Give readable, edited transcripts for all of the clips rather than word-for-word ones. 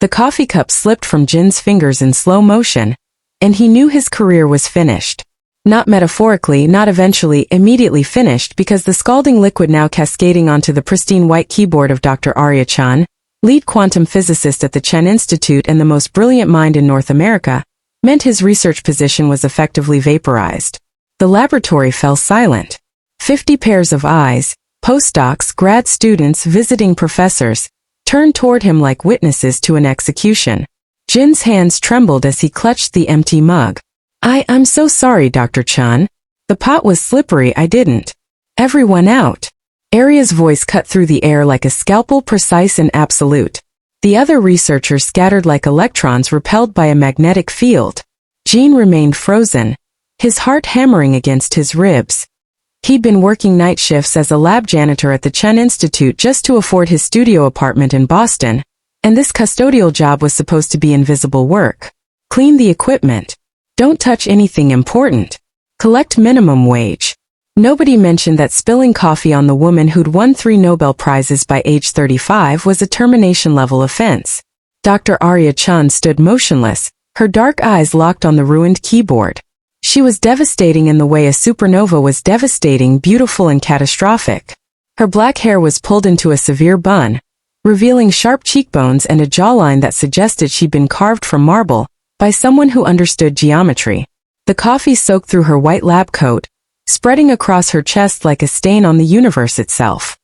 The coffee cup slipped from Jin's fingers in slow motion, and he knew his career was finished. Not metaphorically, not eventually, immediately finished, because the scalding liquid now cascading onto the pristine white keyboard of Dr. Aria Chen, lead quantum physicist at the Chen Institute and the most brilliant mind in North America, meant his research position was effectively vaporized. The laboratory fell silent. 50 pairs of eyes, postdocs, grad students, visiting professors, turned toward him like witnesses to an execution. Jin's hands trembled as he clutched the empty mug. I'm so sorry, Dr. Chen. The pot was slippery, I didn't. Everyone out. Aria's voice cut through the air like a scalpel, precise and absolute. The other researchers scattered like electrons repelled by a magnetic field. Jin remained frozen, his heart hammering against his ribs. He'd been working night shifts as a lab janitor at the Chen Institute just to afford his studio apartment in Boston, and this custodial job was supposed to be invisible work. Clean the equipment. Don't touch anything important. Collect minimum wage. Nobody mentioned that spilling coffee on the woman who'd won 3 Nobel Prizes by age 35 was a termination-level offense. Dr. Aria Chen stood motionless, her dark eyes locked on the ruined keyboard. She was devastating in the way a supernova was devastating, beautiful and catastrophic. Her black hair was pulled into a severe bun, revealing sharp cheekbones and a jawline that suggested she'd been carved from marble by someone who understood geometry. The coffee soaked through her white lab coat, spreading across her chest like a stain on the universe itself.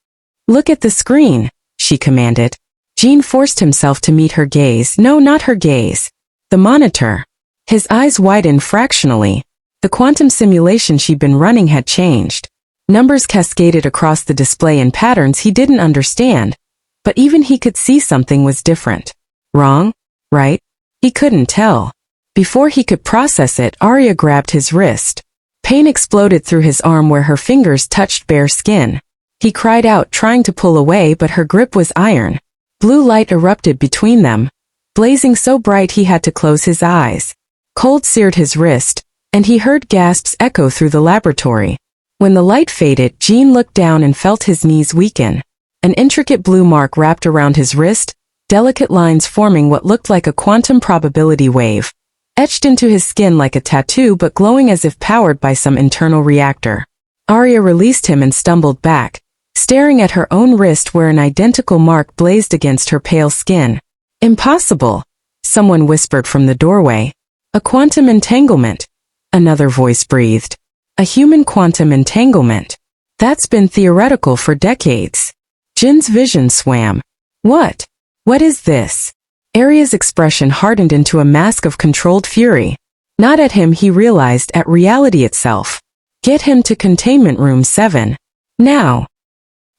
"Look at the screen," she commanded. Jin forced himself to meet her gaze. No, not her gaze. The monitor. His eyes widened fractionally. The quantum simulation she'd been running had changed. Numbers cascaded across the display in patterns he didn't understand, but even he could see something was different. Wrong? Right? He couldn't tell. Before he could process it, Aria grabbed his wrist. Pain exploded through his arm where her fingers touched bare skin. He cried out, trying to pull away, but her grip was iron. Blue light erupted between them, blazing so bright he had to close his eyes. Cold seared his wrist, and he heard gasps echo through the laboratory. When the light faded, Jin looked down and felt his knees weaken. An intricate blue mark wrapped around his wrist, delicate lines forming what looked like a quantum probability wave, etched into his skin like a tattoo but glowing as if powered by some internal reactor. Aria released him and stumbled back, staring at her own wrist where an identical mark blazed against her pale skin. "Impossible," someone whispered from the doorway. "A quantum entanglement," another voice breathed. "A human quantum entanglement. That's been theoretical for decades." Jin's vision swam. What? What is this? Aria's expression hardened into a mask of controlled fury. Not at him, he realized, at reality itself. Get him to containment room 7. Now.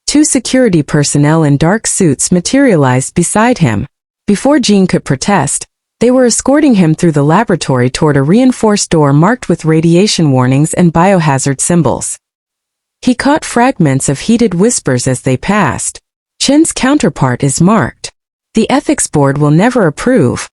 2 security personnel in dark suits materialized beside him. Before Jin could protest, they were escorting him through the laboratory toward a reinforced door marked with radiation warnings and biohazard symbols. He caught fragments of heated whispers as they passed. Chen's counterpart is marked. The ethics board will never approve.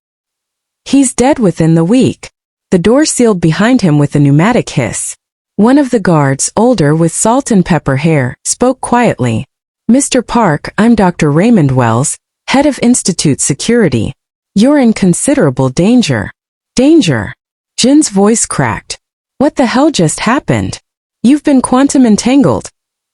He's dead within the week. The door sealed behind him with a pneumatic hiss. One of the guards, older with salt and pepper hair, spoke quietly. "Mr. Park, I'm Dr. Raymond Wells, head of Institute Security. You're in considerable danger." "Danger?" Jin's voice cracked. "What the hell just happened?" "You've been quantum entangled,"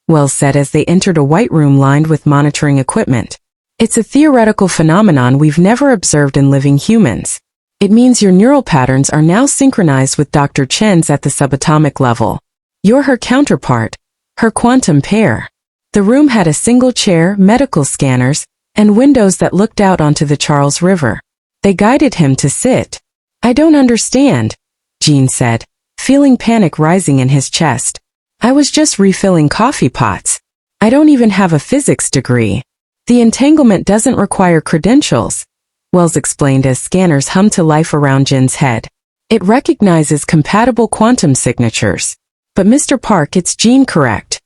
Wells said as they entered a white room lined with monitoring equipment. "It's a theoretical phenomenon we've never observed in living humans. It means your neural patterns are now synchronized with Dr. Chen's at the subatomic level. You're her counterpart, her quantum pair." The room had a single chair, medical scanners, and windows that looked out onto the Charles River. They guided him to sit. "I don't understand," Jin said, feeling panic rising in his chest. "I was just refilling coffee pots. I don't even have a physics degree." "The entanglement doesn't require credentials," Wells explained as scanners hummed to life around Jin's head. "It recognizes compatible quantum signatures." "But Mr. Park, it's Jin, correct?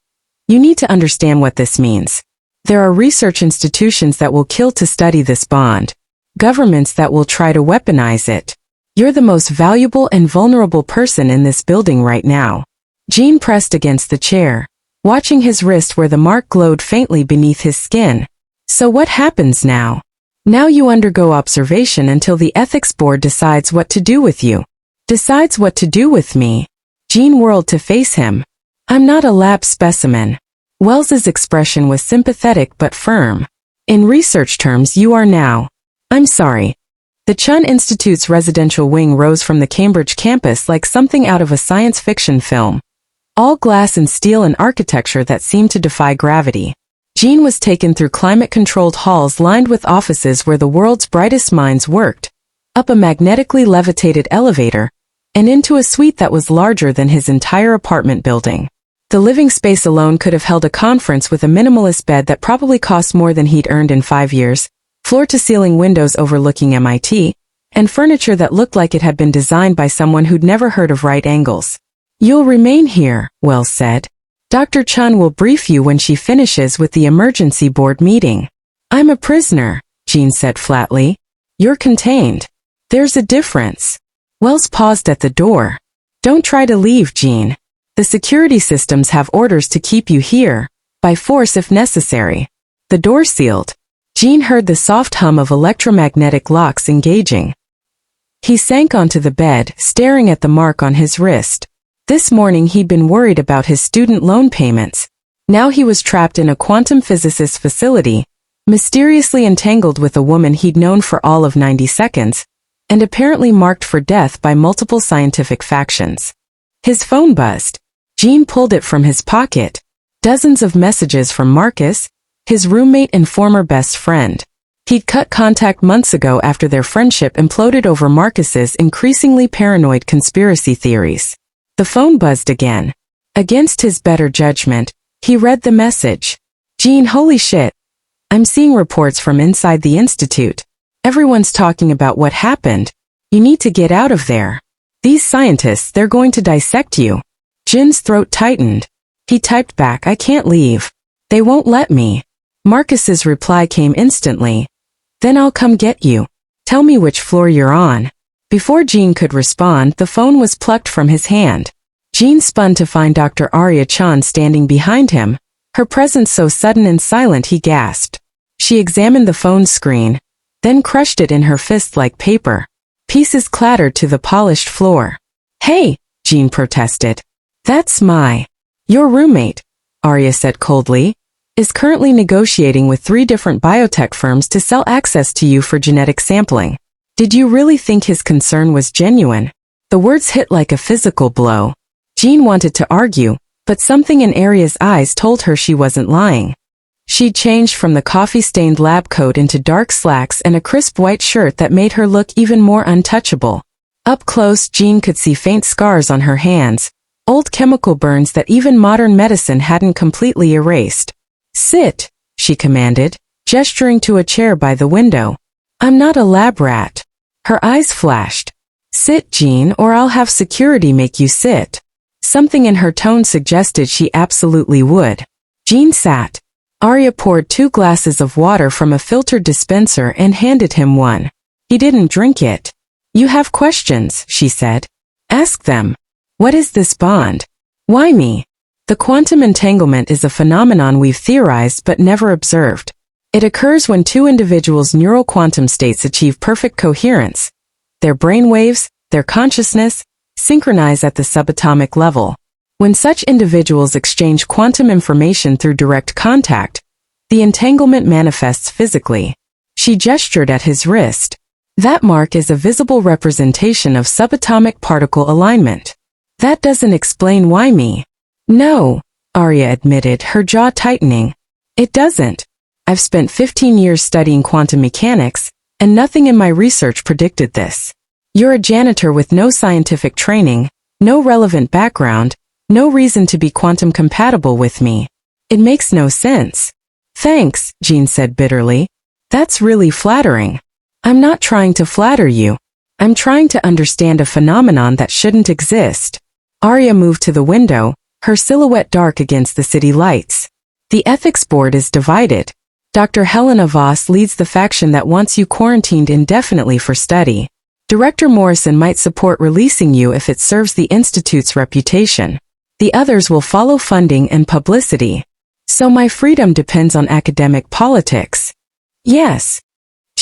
You need to understand what this means. There are research institutions that will kill to study this bond. Governments that will try to weaponize it. You're the most valuable and vulnerable person in this building right now." Jin pressed against the chair, watching his wrist where the mark glowed faintly beneath his skin. "So what happens now?" Now you undergo observation until the ethics board decides what to do with you. Decides what to do with me? Jean whirled to face him. I'm not a lab specimen. Wells's expression was sympathetic but firm. In research terms, you are now. I'm sorry. The Chun Institute's residential wing rose from the Cambridge campus like something out of a science fiction film. All glass and steel and architecture that seemed to defy gravity. Jean was taken through climate-controlled halls lined with offices where the world's brightest minds worked, up a magnetically levitated elevator, and into a suite that was larger than his entire apartment building. The living space alone could have held a conference with a minimalist bed that probably cost more than he'd earned in 5 years, floor-to-ceiling windows overlooking MIT, and furniture that looked like it had been designed by someone who'd never heard of right angles. You'll remain here, Wells said. Dr. Chun will brief you when she finishes with the emergency board meeting. I'm a prisoner, Jean said flatly. You're contained. There's a difference. Wells paused at the door. Don't try to leave, Jean. The security systems have orders to keep you here, by force if necessary. The door sealed. Jean heard the soft hum of electromagnetic locks engaging. He sank onto the bed, staring at the mark on his wrist. This morning he'd been worried about his student loan payments. Now he was trapped in a quantum physicist facility, mysteriously entangled with a woman he'd known for all of 90 seconds, and apparently marked for death by multiple scientific factions. His phone buzzed. Jean pulled it from his pocket. Dozens of messages from Marcus, his roommate and former best friend. He'd cut contact months ago after their friendship imploded over Marcus's increasingly paranoid conspiracy theories. The phone buzzed again. Against his better judgment, he read the message. Jean, holy shit. I'm seeing reports from inside the institute. Everyone's talking about what happened. You need to get out of there. These scientists, they're going to dissect you. Jin's throat tightened. He typed back, I can't leave. They won't let me. Marcus's reply came instantly. Then I'll come get you. Tell me which floor you're on. Before Jean could respond, the phone was plucked from his hand. Jean spun to find Dr. Aria Chen standing behind him, her presence so sudden and silent he gasped. She examined the phone screen, then crushed it in her fist like paper. Pieces clattered to the polished floor. Hey, Jean protested. That's your roommate, Aria said coldly, is currently negotiating with 3 different biotech firms to sell access to you for genetic sampling. Did you really think his concern was genuine? The words hit like a physical blow. Jean wanted to argue, but something in Aria's eyes told her she wasn't lying. She'd changed from the coffee-stained lab coat into dark slacks and a crisp white shirt that made her look even more untouchable. Up close, Jean could see faint scars on her hands, old chemical burns that even modern medicine hadn't completely erased. Sit, she commanded, gesturing to a chair by the window. I'm not a lab rat. Her eyes flashed. Sit, Jean, or I'll have security make you sit. Something in her tone suggested she absolutely would. Jean sat. Aria poured 2 glasses of water from a filtered dispenser and handed him one. He didn't drink it. You have questions, she said. Ask them. What is this bond? Why me? The quantum entanglement is a phenomenon we've theorized but never observed. It occurs when 2 individuals' neural quantum states achieve perfect coherence. Their brainwaves, their consciousness, synchronize at the subatomic level. When such individuals exchange quantum information through direct contact, the entanglement manifests physically. She gestured at his wrist. That mark is a visible representation of subatomic particle alignment. That doesn't explain why me. No, Aria admitted, her jaw tightening. It doesn't. I've spent 15 years studying quantum mechanics, and nothing in my research predicted this. You're a janitor with no scientific training, no relevant background, no reason to be quantum compatible with me. It makes no sense. Thanks, Jean said bitterly. That's really flattering. I'm not trying to flatter you. I'm trying to understand a phenomenon that shouldn't exist. Aria moved to the window, her silhouette dark against the city lights. The ethics board is divided. Dr. Helena Voss leads the faction that wants you quarantined indefinitely for study. Director Morrison might support releasing you if it serves the institute's reputation. The others will follow funding and publicity. So my freedom depends on academic politics. Yes.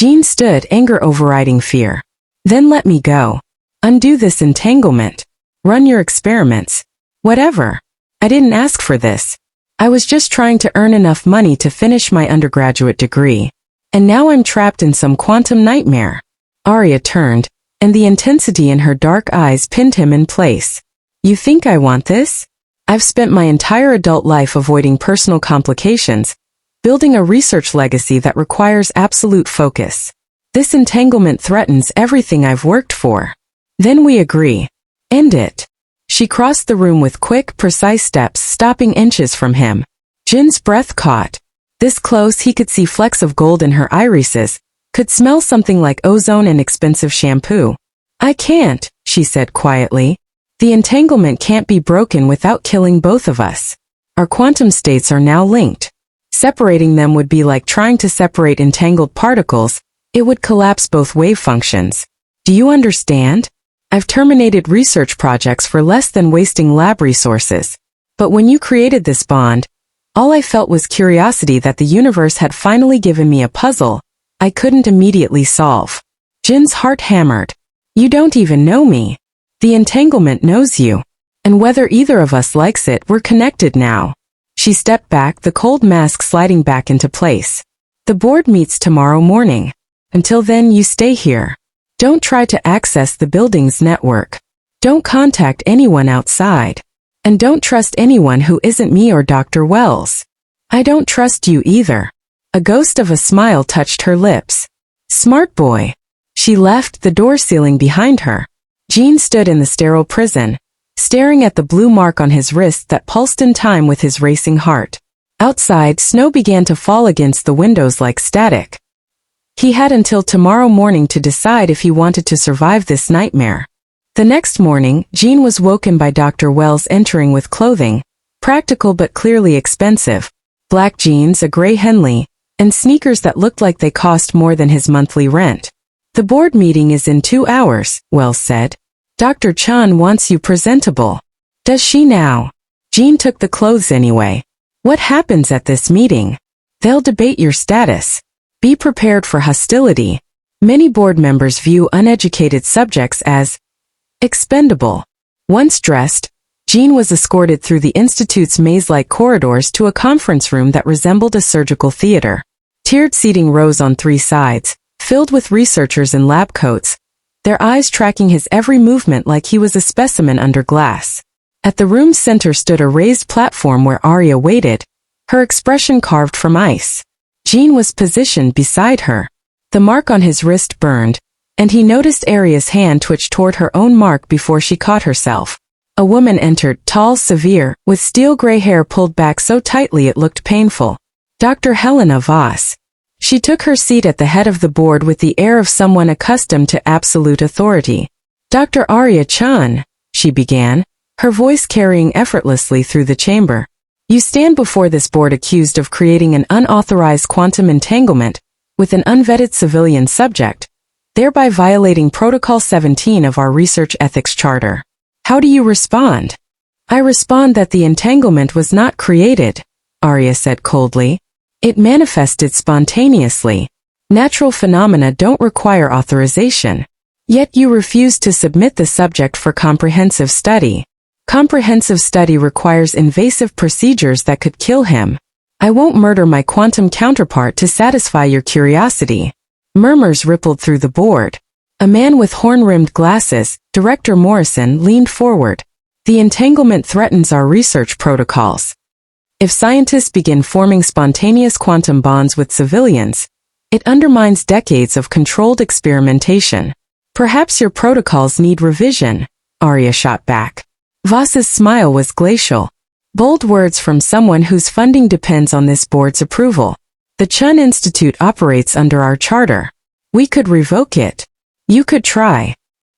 Jean stood, anger overriding fear. Then let me go. Undo this entanglement. Run your experiments. Whatever. I didn't ask for this. I was just trying to earn enough money to finish my undergraduate degree. And now I'm trapped in some quantum nightmare. Aria turned, and the intensity in her dark eyes pinned him in place. You think I want this? I've spent my entire adult life avoiding personal complications, building a research legacy that requires absolute focus. This entanglement threatens everything I've worked for. Then we agree. End it. She crossed the room with quick, precise steps, stopping inches from him. Jin's breath caught. This close, he could see flecks of gold in her irises, could smell something like ozone and expensive shampoo. I can't, she said quietly. The entanglement can't be broken without killing both of us. Our quantum states are now linked. Separating them would be like trying to separate entangled particles. It would collapse both wave functions. Do you understand? I've terminated research projects for less than wasting lab resources. But when you created this bond, all I felt was curiosity that the universe had finally given me a puzzle I couldn't immediately solve. Jin's heart hammered. You don't even know me. The entanglement knows you. And whether either of us likes it, we're connected now. She stepped back, the cold mask sliding back into place. The board meets tomorrow morning. Until then, you stay here. Don't try to access the building's network. Don't contact anyone outside. And don't trust anyone who isn't me or Dr. Wells. I don't trust you either. A ghost of a smile touched her lips. Smart boy. She left, the door sealing behind her. Jean stood in the sterile prison, staring at the blue mark on his wrist that pulsed in time with his racing heart. Outside, snow began to fall against the windows like static. He had until tomorrow morning to decide if he wanted to survive this nightmare. The next morning, Jean was woken by Dr. Wells entering with clothing, practical but clearly expensive, black jeans, a gray Henley, and sneakers that looked like they cost more than his monthly rent. The board meeting is in 2 hours, Wells said. Dr. Chen wants you presentable. Does she now? Jean took the clothes anyway. What happens at this meeting? They'll debate your status. Be prepared for hostility. Many board members view uneducated subjects as expendable. Once dressed, Jean was escorted through the institute's maze-like corridors to a conference room that resembled a surgical theater. Tiered seating rose on 3 sides, filled with researchers in lab coats, their eyes tracking his every movement like he was a specimen under glass. At the room's center stood a raised platform where Aria waited, her expression carved from ice. Jean was positioned beside her. The mark on his wrist burned, and he noticed Aria's hand twitch toward her own mark before she caught herself. A woman entered, tall, severe, with steel gray hair pulled back so tightly it looked painful. Dr. Helena Voss. She took her seat at the head of the board with the air of someone accustomed to absolute authority. Dr. Aria Chen, she began, her voice carrying effortlessly through the chamber. You stand before this board accused of creating an unauthorized quantum entanglement with an unvetted civilian subject, thereby violating Protocol 17 of our Research Ethics Charter. How do you respond? I respond that the entanglement was not created, Aria said coldly. It manifested spontaneously. Natural phenomena don't require authorization. Yet you refuse to submit the subject for comprehensive study. Comprehensive study requires invasive procedures that could kill him. I won't murder my quantum counterpart to satisfy your curiosity. Murmurs rippled through the board. A man with horn-rimmed glasses, Director Morrison, leaned forward. The entanglement threatens our research protocols. If scientists begin forming spontaneous quantum bonds with civilians, it undermines decades of controlled experimentation. Perhaps your protocols need revision, Aria shot back. Voss's smile was glacial. Bold words from someone whose funding depends on this board's approval. The Chen Institute operates under our charter. We could revoke it. You could try.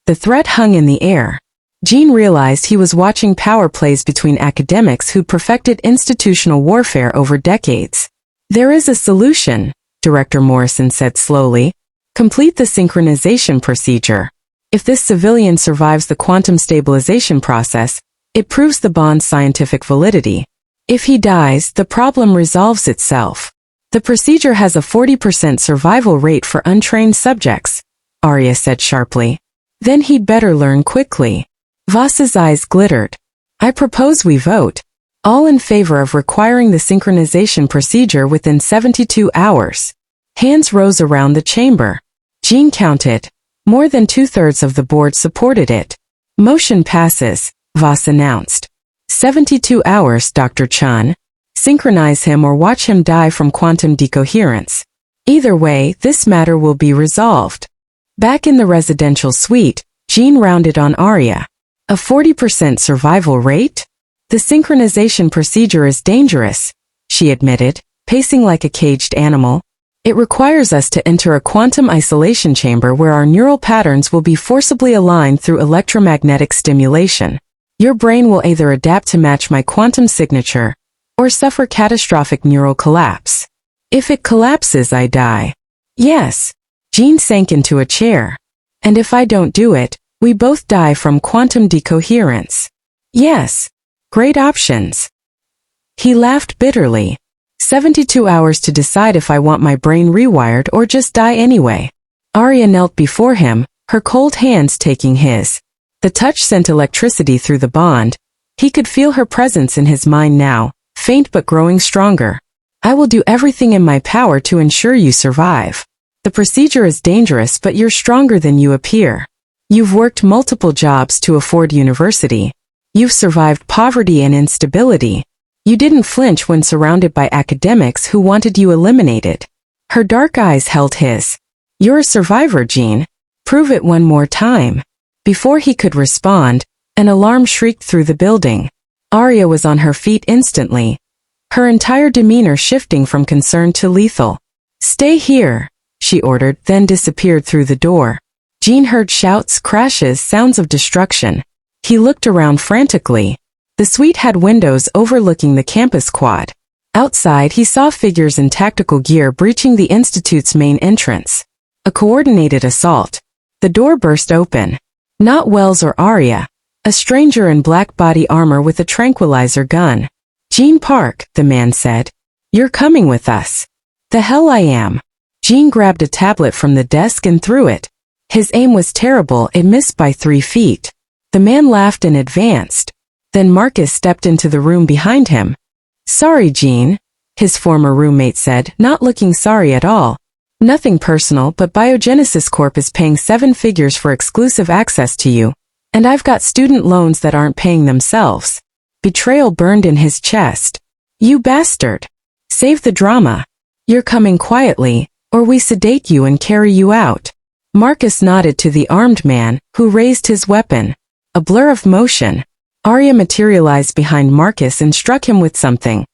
The threat hung in the air. Jean realized he was watching power plays between academics who perfected institutional warfare over decades. There is a solution, Director Morrison said slowly. Complete the synchronization procedure. If this civilian survives the quantum stabilization process, it proves the bond's scientific validity. If he dies, the problem resolves itself. The procedure has a 40% survival rate for untrained subjects, Aria said sharply. Then he'd better learn quickly. Voss's eyes glittered. I propose we vote. All in favor of requiring the synchronization procedure within 72 hours. Hands rose around the chamber. Jean counted. More than 2/3 of the board supported it. Motion passes, Voss announced. 72 hours, Dr. Chen. Synchronize him or watch him die from quantum decoherence. Either way, this matter will be resolved. Back in the residential suite, Jean rounded on Aria. A 40% survival rate? The synchronization procedure is dangerous, she admitted, pacing like a caged animal. It requires us to enter a quantum isolation chamber where our neural patterns will be forcibly aligned through electromagnetic stimulation. Your brain will either adapt to match my quantum signature, or suffer catastrophic neural collapse. If it collapses, I die. Yes. Jean sank into a chair. And if I don't do it, we both die from quantum decoherence. Yes. Great options. He laughed bitterly. 72 hours to decide if I want my brain rewired or just die anyway. Aria knelt before him, her cold hands taking his. The touch sent electricity through the bond. He could feel her presence in his mind now, faint but growing stronger. I will do everything in my power to ensure you survive. The procedure is dangerous, but you're stronger than you appear. You've worked multiple jobs to afford university. You've survived poverty and instability. You didn't flinch when surrounded by academics who wanted you eliminated. Her dark eyes held his. You're a survivor, Jean. Prove it one more time. Before he could respond, an alarm shrieked through the building. Aria was on her feet instantly, her entire demeanor shifting from concern to lethal. Stay here, she ordered, then disappeared through the door. Jean heard shouts, crashes, sounds of destruction. He looked around frantically. The suite had windows overlooking the campus quad. Outside, he saw figures in tactical gear breaching the institute's main entrance. A coordinated assault. The door burst open. Not Wells or Aria. A stranger in black body armor with a tranquilizer gun. Jean Park, the man said. You're coming with us. The hell I am. Jean grabbed a tablet from the desk and threw it. His aim was terrible, it missed by 3 feet. The man laughed and advanced. Then Marcus stepped into the room behind him. Sorry, Jean, his former roommate said, not looking sorry at all. Nothing personal, but Biogenesis Corp is paying 7 figures for exclusive access to you. And I've got student loans that aren't paying themselves. Betrayal burned in his chest. You bastard. Save the drama. You're coming quietly, or we sedate you and carry you out. Marcus nodded to the armed man, who raised his weapon. A blur of motion. Aria materialized behind Marcus and struck him with something.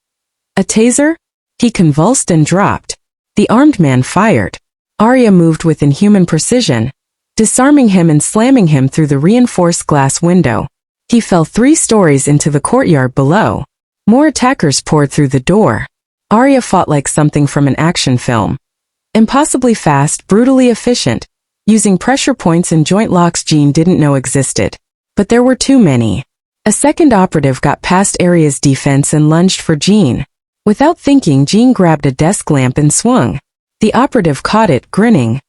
A taser? He convulsed and dropped. The armed man fired. Aria moved with inhuman precision, disarming him and slamming him through the reinforced glass window. He fell 3 stories into the courtyard below. More attackers poured through the door. Aria fought like something from an action film. Impossibly fast, brutally efficient, using pressure points and joint locks Jean didn't know existed. But there were too many. A second operative got past Aria's defense and lunged for Jean. Without thinking, Jean grabbed a desk lamp and swung. The operative caught it, grinning,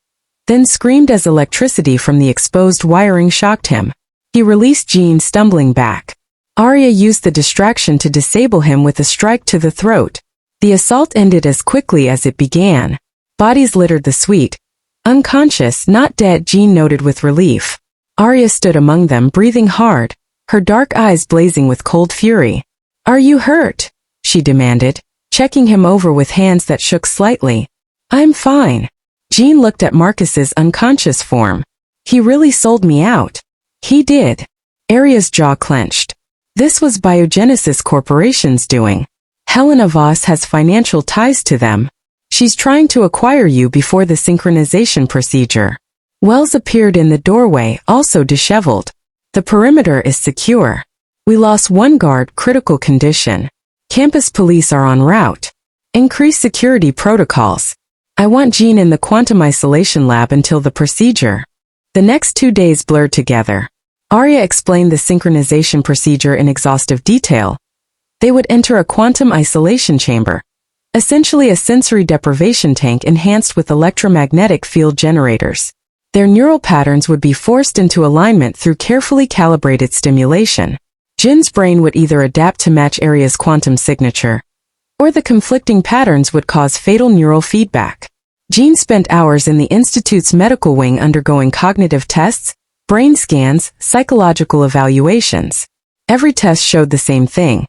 then screamed as electricity from the exposed wiring shocked him. He released Jean, stumbling back. Aria used the distraction to disable him with a strike to the throat. The assault ended as quickly as it began. Bodies littered the suite. Unconscious, not dead, Jean noted with relief. Aria stood among them, breathing hard, her dark eyes blazing with cold fury. Are you hurt? She demanded, checking him over with hands that shook slightly. I'm fine. Jean looked at Marcus's unconscious form. He really sold me out. He did. Aria's jaw clenched. This was Biogenesis Corporation's doing. Helena Voss has financial ties to them. She's trying to acquire you before the synchronization procedure. Wells appeared in the doorway, also disheveled. The perimeter is secure. We lost 1 guard, critical condition. Campus police are en route. Increase security protocols. I want Jean in the quantum isolation lab until the procedure. The next 2 days blurred together. Aria explained the synchronization procedure in exhaustive detail. They would enter a quantum isolation chamber, essentially a sensory deprivation tank enhanced with electromagnetic field generators. Their neural patterns would be forced into alignment through carefully calibrated stimulation. Jin's brain would either adapt to match Aria's quantum signature, or the conflicting patterns would cause fatal neural feedback. Jin spent hours in the Institute's medical wing undergoing cognitive tests, brain scans, psychological evaluations. Every test showed the same thing.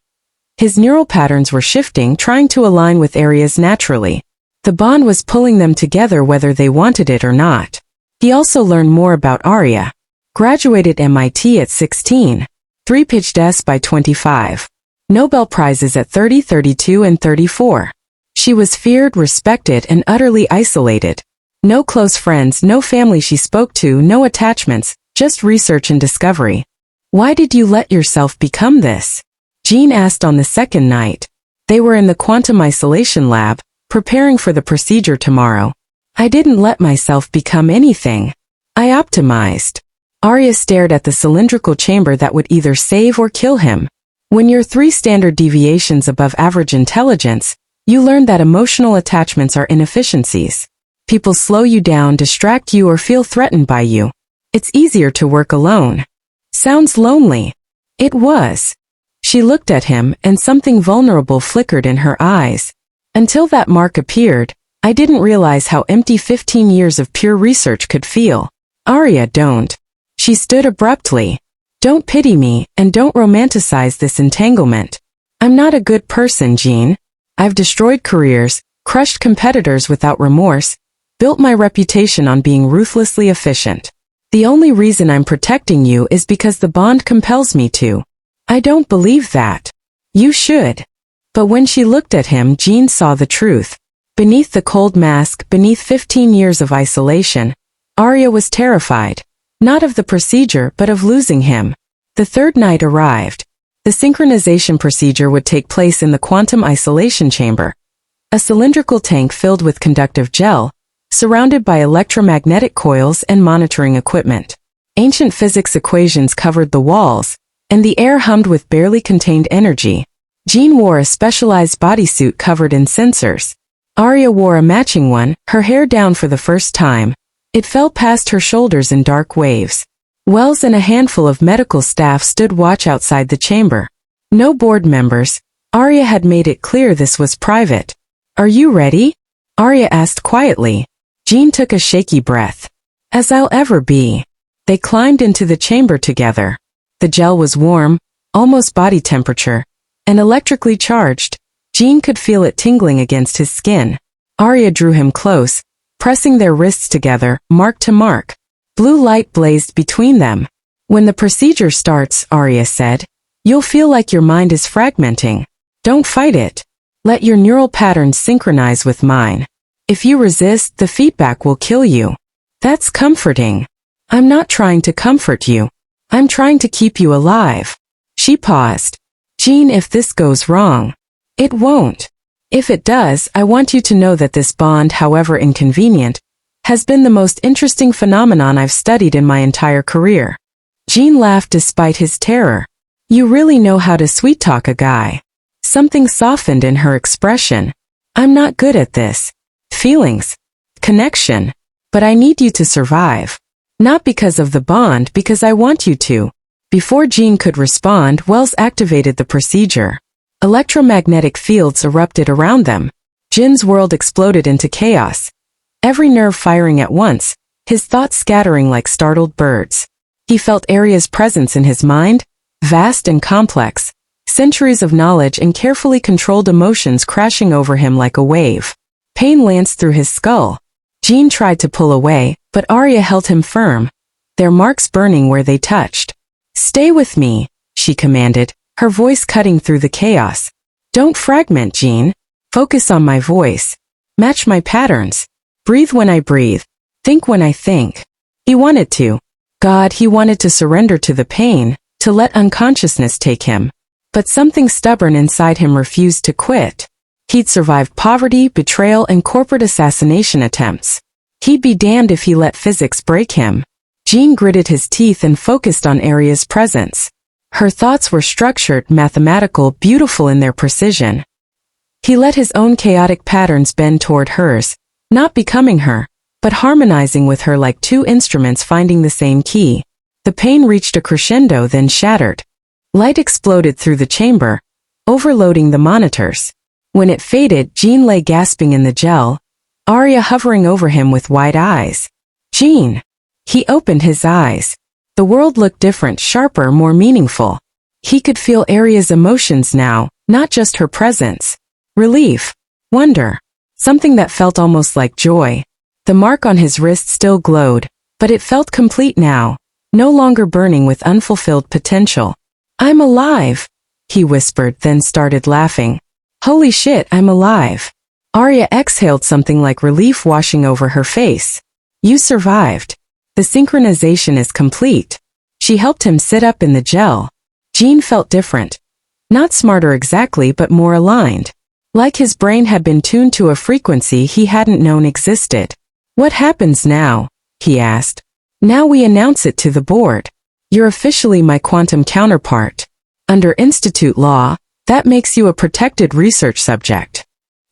His neural patterns were shifting, trying to align with Aria's naturally. The bond was pulling them together whether they wanted it or not. He also learned more about Aria. Graduated MIT at 16. 3 PhDs by 25. Nobel Prizes at 30, 32 and 34. She was feared, respected and utterly isolated. No close friends, no family she spoke to, no attachments, just research and discovery. Why did you let yourself become this? Jin asked on the second night. They were in the quantum isolation lab, preparing for the procedure tomorrow. I didn't let myself become anything. I optimized. Aria stared at the cylindrical chamber that would either save or kill him. When you're 3 standard deviations above average intelligence, you learn that emotional attachments are inefficiencies. People slow you down, distract you or feel threatened by you. It's easier to work alone. Sounds lonely. It was. She looked at him and something vulnerable flickered in her eyes. Until that mark appeared, I didn't realize how empty 15 years of pure research could feel. Aria, don't. She stood abruptly. Don't pity me, and don't romanticize this entanglement. I'm not a good person, Jin. I've destroyed careers, crushed competitors without remorse, built my reputation on being ruthlessly efficient. The only reason I'm protecting you is because the bond compels me to. I don't believe that. You should. But when she looked at him, Jin saw the truth. Beneath the cold mask, beneath 15 years of isolation, Aria was terrified. Not of the procedure, but of losing him. The third night arrived. The synchronization procedure would take place in the quantum isolation chamber, a cylindrical tank filled with conductive gel, surrounded by electromagnetic coils and monitoring equipment. Ancient physics equations covered the walls, and the air hummed with barely contained energy. Jin wore a specialized bodysuit covered in sensors. Aria wore a matching one, her hair down for the first time. It fell past her shoulders in dark waves. Wells and a handful of medical staff stood watch outside the chamber. No board members. Aria had made it clear this was private. Are you ready? Aria asked quietly. Jin took a shaky breath. As I'll ever be. They climbed into the chamber together. The gel was warm, almost body temperature, and electrically charged. Jin could feel it tingling against his skin. Aria drew him close, pressing their wrists together, mark to mark. Blue light blazed between them. When the procedure starts, Aria said, you'll feel like your mind is fragmenting. Don't fight it. Let your neural patterns synchronize with mine. If you resist, the feedback will kill you. That's comforting. I'm not trying to comfort you. I'm trying to keep you alive. She paused. Jin, if this goes wrong. It won't. If it does, I want you to know that this bond, however inconvenient, has been the most interesting phenomenon I've studied in my entire career. Jin laughed despite his terror. You really know how to sweet-talk a guy. Something softened in her expression. I'm not good at this. Feelings. Connection. But I need you to survive. Not because of the bond, because I want you to. Before Jin could respond, Wells activated the procedure. Electromagnetic fields erupted around them. Jin's world exploded into chaos. Every nerve firing at once, his thoughts scattering like startled birds. He felt Aria's presence in his mind, vast and complex, centuries of knowledge and carefully controlled emotions crashing over him like a wave. Pain lanced through his skull. Jin tried to pull away, but Aria held him firm, their marks burning where they touched. Stay with me, she commanded, her voice cutting through the chaos. Don't fragment, Jin. Focus on my voice. Match my patterns. Breathe when I breathe. Think when I think. He wanted to. God, he wanted to surrender to the pain, to let unconsciousness take him. But something stubborn inside him refused to quit. He'd survived poverty, betrayal, and corporate assassination attempts. He'd be damned if he let physics break him. Jin gritted his teeth and focused on Aria's presence. Her thoughts were structured, mathematical, beautiful in their precision. He let his own chaotic patterns bend toward hers, not becoming her, but harmonizing with her like two instruments finding the same key. The pain reached a crescendo, then shattered. Light exploded through the chamber, overloading the monitors. When it faded, Jean lay gasping in the gel, Aria hovering over him with wide eyes. Jean! He opened his eyes. The world looked different, sharper, more meaningful. He could feel Aria's emotions now, not just her presence. Relief. Wonder. Something that felt almost like joy. The mark on his wrist still glowed, but it felt complete now, no longer burning with unfulfilled potential. I'm alive, he whispered, then started laughing. Holy shit, I'm alive. Aria exhaled, something like relief washing over her face. You survived. The synchronization is complete. She helped him sit up in the gel. Jean felt different. Not smarter exactly, but more aligned. Like his brain had been tuned to a frequency he hadn't known existed. What happens now? He asked. Now we announce it to the board. You're officially my quantum counterpart. Under Institute law, that makes you a protected research subject.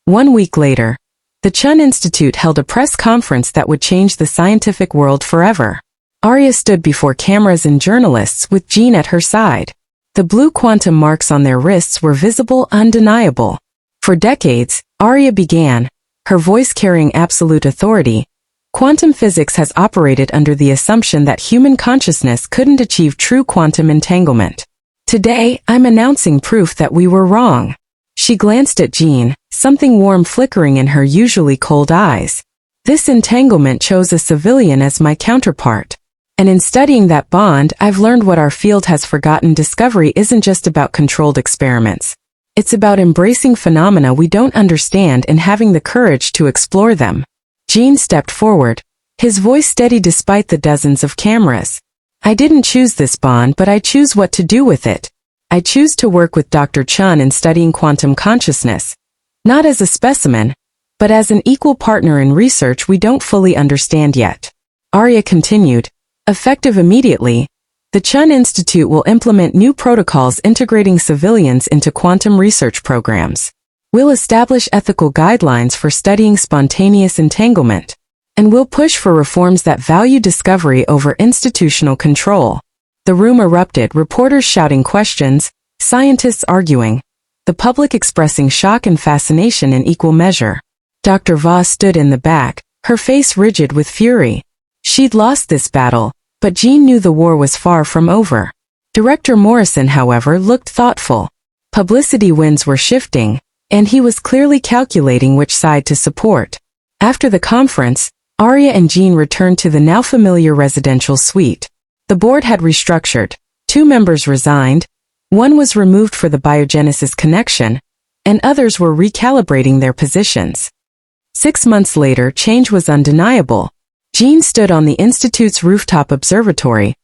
1 week later, the Chen Institute held a press conference that would change the scientific world forever. Aria stood before cameras and journalists with Jean at her side. The blue quantum marks on their wrists were visible, undeniable. For decades, Aria began, her voice carrying absolute authority. Quantum physics has operated under the assumption that human consciousness couldn't achieve true quantum entanglement. Today, I'm announcing proof that we were wrong. She glanced at Jean, something warm flickering in her usually cold eyes. This entanglement chose a civilian as my counterpart. And in studying that bond, I've learned what our field has forgotten. Discovery isn't just about controlled experiments. It's about embracing phenomena we don't understand and having the courage to explore them. Jean stepped forward, his voice steady despite the dozens of cameras. I didn't choose this bond, but I choose what to do with it. I choose to work with Dr. Chen in studying quantum consciousness. Not as a specimen, but as an equal partner in research we don't fully understand yet. Aria continued, effective immediately, the Chen Institute will implement new protocols integrating civilians into quantum research programs. We'll establish ethical guidelines for studying spontaneous entanglement. And we'll push for reforms that value discovery over institutional control. The room erupted, reporters shouting questions, scientists arguing, the public expressing shock and fascination in equal measure. Dr. Voss stood in the back, her face rigid with fury. She'd lost this battle, but Jean knew the war was far from over. Director Morrison, however, looked thoughtful. Publicity winds were shifting, and he was clearly calculating which side to support. After the conference, Aria and Jean returned to the now familiar residential suite. The board had restructured. 2 members resigned, one was removed for the biogenesis connection, and others were recalibrating their positions. 6 months later, change was undeniable. Jean stood on the Institute's rooftop observatory,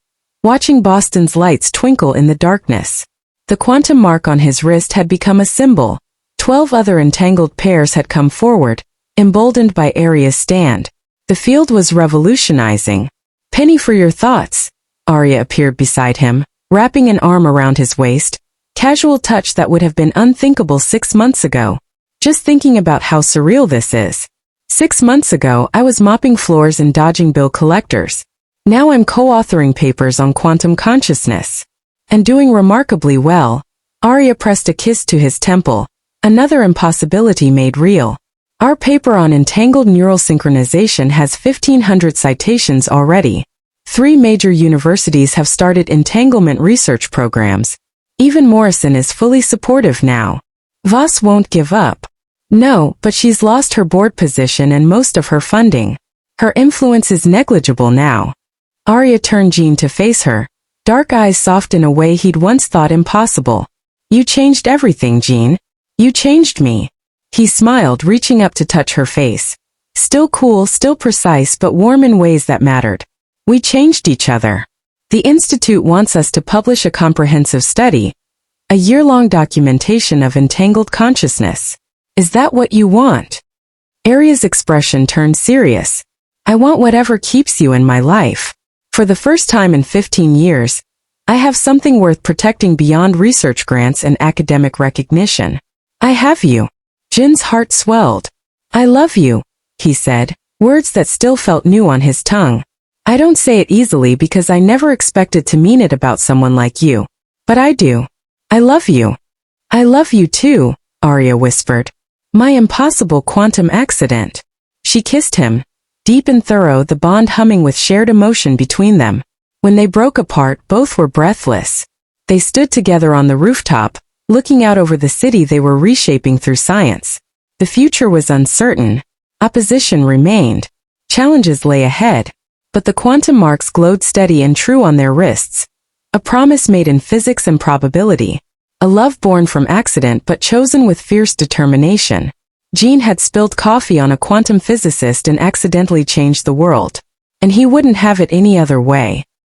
watching Boston's lights twinkle in the darkness. The quantum mark on his wrist had become a symbol. 12 other entangled pairs had come forward, emboldened by Aria's stand. The field was revolutionizing. Penny for your thoughts. Aria appeared beside him, wrapping an arm around his waist, casual touch that would have been unthinkable 6 months ago. Just thinking about how surreal this is. 6 months ago, I was mopping floors and dodging bill collectors. Now I'm co-authoring papers on quantum consciousness. And doing remarkably well. Aria pressed a kiss to his temple, another impossibility made real. Our paper on entangled neural synchronization has 1,500 citations already. 3 major universities have started entanglement research programs. Even Morrison is fully supportive now. Voss won't give up. No, but she's lost her board position and most of her funding. Her influence is negligible now. Aria turned Jean to face her, dark eyes soft in a way he'd once thought impossible. You changed everything, Jean. You changed me. He smiled, reaching up to touch her face. Still cool, still precise, but warm in ways that mattered. We changed each other. The Institute wants us to publish a comprehensive study, a year-long documentation of entangled consciousness. Is that what you want? Aria's expression turned serious. I want whatever keeps you in my life. For the first time in 15 years, I have something worth protecting beyond research grants and academic recognition. I have you. Jin's heart swelled. I love you, he said, words that still felt new on his tongue. I don't say it easily because I never expected to mean it about someone like you. But I do. I love you. I love you too, Aria whispered. My impossible quantum accident. She kissed him, deep and thorough, the bond humming with shared emotion between them. When they broke apart, both were breathless. They stood together on the rooftop, looking out over the city they were reshaping through science. The future was uncertain. Opposition remained. Challenges lay ahead. But the quantum marks glowed steady and true on their wrists. A promise made in physics and probability. A love born from accident but chosen with fierce determination. Jin had spilled coffee on a quantum physicist and accidentally changed the world. And he wouldn't have it any other way.